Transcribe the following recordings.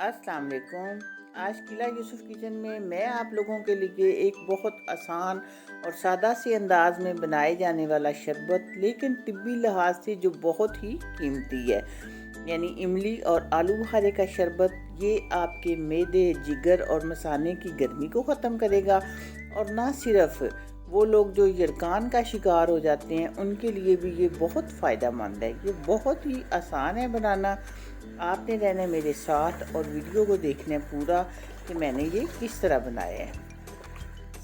अस्सलाम वालेकुम। आज किला यूसुफ किचन में मैं आप लोगों के लिए एक बहुत आसान और सादा से अंदाज में बनाए जाने वाला शरबत, लेकिन तिब्बी लिहाज से जो बहुत ही कीमती है, यानी इमली और आलू बुखारे का शरबत। ये आपके मैदे, जिगर और मसाने की गर्मी को ख़त्म करेगा। और ना सिर्फ वो लोग जो यरकान का शिकार हो जाते हैं, उनके लिए भी ये बहुत फ़ायदेमंद है। ये बहुत ही आसान है बनाना। आपने रहना है मेरे साथ और वीडियो को देखना है पूरा कि मैंने ये किस तरह बनाया है।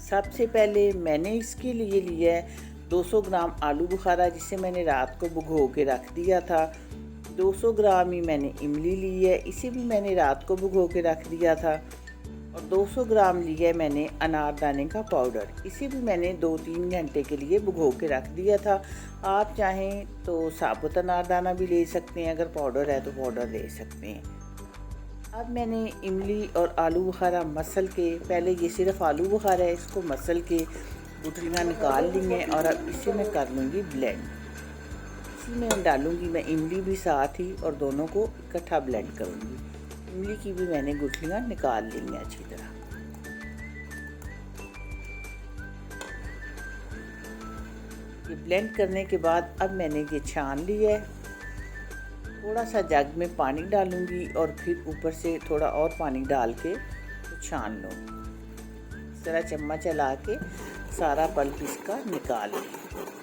सबसे पहले मैंने इसके लिए लिया है 200 ग्राम आलू बुखारा, जिसे मैंने रात को भिगो के रख दिया था। 200 ग्राम ही मैंने इमली ली है, इसे भी मैंने रात को भिगो के रख दिया था। और 200 ग्राम लिया है मैंने अनारदाने का पाउडर, इसे भी मैंने 2-3 घंटे के लिए भिगो के रख दिया था। आप चाहें तो साबुत अनारदाना भी ले सकते हैं, अगर पाउडर है तो पाउडर ले सकते हैं। अब मैंने इमली और आलू बुखारा मसल के, पहले ये सिर्फ आलू बुखारा है, इसको मसल के गुठलियाँ निकाल ली हैं और अब इसे मैं कर लूँगी ब्लेंड। इसी में डालूँगी मैं इमली भी साथ ही और दोनों को इकट्ठा ब्लेंड करूँगी। इमली की भी मैंने गुठलियाँ निकाल ली हैं अच्छी तरह। ये ब्लेंड करने के बाद अब मैंने ये छान लिया है। थोड़ा सा जग में पानी डालूंगी और फिर ऊपर से थोड़ा और पानी डाल के तो छान लूँगी। इस तरह चम्मच चला के सारा पल्प इसका निकाल लिया।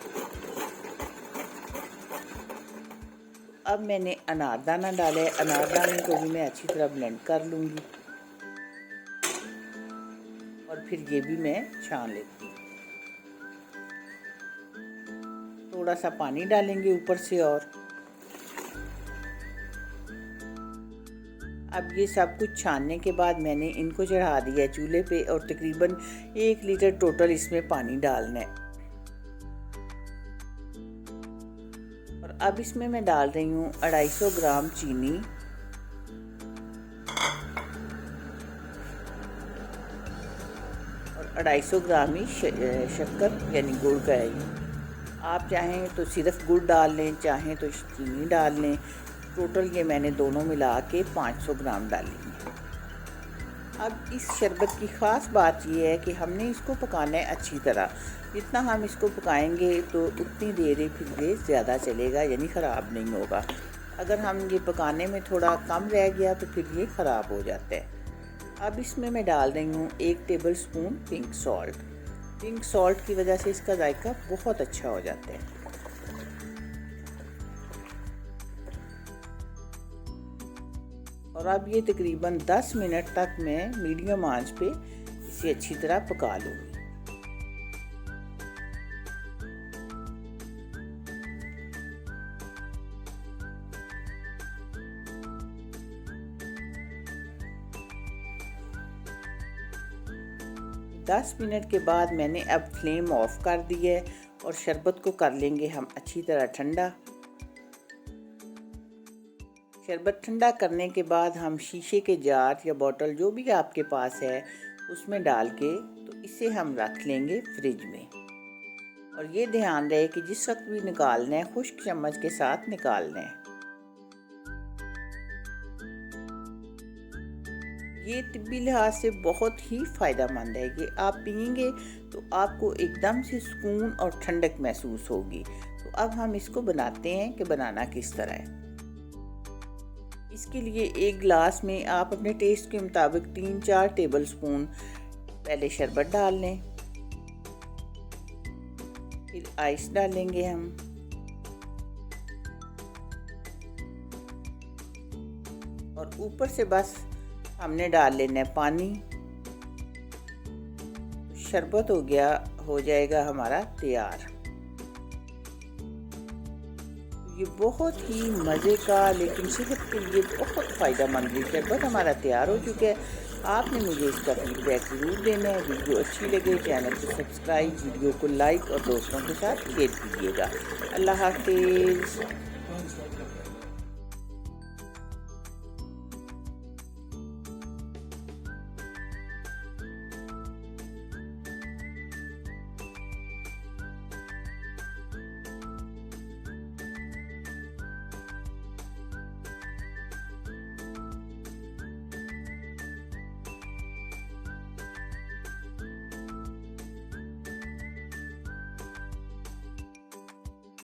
अब मैंने अनारदाना डाला है, अनारदाने को भी मैं अच्छी तरह ब्लेंड कर लूँगी और फिर ये भी मैं छान लेती हूँ। थोड़ा सा पानी डालेंगे ऊपर से। और अब ये सब कुछ छानने के बाद मैंने इनको चढ़ा दिया चूल्हे पे और तकरीबन 1 लीटर टोटल इसमें पानी डालना है। और अब इसमें मैं डाल रही हूँ 250 ग्राम चीनी और 250 ग्राम ही शक्कर यानी गुड़ का है ये। आप चाहें तो सिर्फ गुड़ डाल लें, चाहें तो चीनी डाल लें। टोटल ये मैंने दोनों मिला के 500 ग्राम डाली है। अब इस शरबत की ख़ास बात यह है कि हमने इसको पकाना है अच्छी तरह। जितना हम इसको पकाएंगे तो उतनी देर फिर ये ज़्यादा चलेगा, यानी ख़राब नहीं होगा। अगर हम ये पकाने में थोड़ा कम रह गया तो फिर ये ख़राब हो जाता है। अब इसमें मैं डाल रही हूँ 1 table spoon pink salt. Pink salt की वजह से इसका जायका बहुत अच्छा हो जाता है। और अब ये तकरीबन 10 मिनट तक मैं मीडियम आंच पे इसे अच्छी तरह पका लूँगी। दस मिनट के बाद मैंने अब फ्लेम ऑफ कर दी है और शरबत को कर लेंगे हम अच्छी तरह ठंडा। शरबत ठंडा करने के बाद हम शीशे के जार या बोतल जो भी आपके पास है उसमें डाल के तो इसे हम रख लेंगे फ्रिज में। और ये ध्यान रहे कि जिस वक्त भी निकालना है खुश्क चम्मच के साथ निकालना है। ये तिब्बी लिहाज से बहुत ही फ़ायदेमंद है। ये आप पियेंगे तो आपको एकदम से सुकून और ठंडक महसूस होगी। तो अब हम इसको बनाते हैं कि बनाना किस तरह है। इसके लिए एक गिलास में आप अपने टेस्ट के मुताबिक 3-4 टेबल स्पून पहले शरबत डाल लें। फिर आइस डालेंगे हम और ऊपर से बस हमने डाल लेना है पानी। शरबत हो जाएगा हमारा तैयार। ये बहुत ही मज़े का लेकिन सेहत के लिए बहुत फ़ायदेमंद शरबत हमारा तैयार हो चुका है। आपने मुझे इसका फीडबैक ज़रूर देना है। वीडियो अच्छी लगे चैनल को सब्सक्राइब, वीडियो को लाइक और दोस्तों के साथ शेयर कीजिएगा। अल्लाह हाफिज़।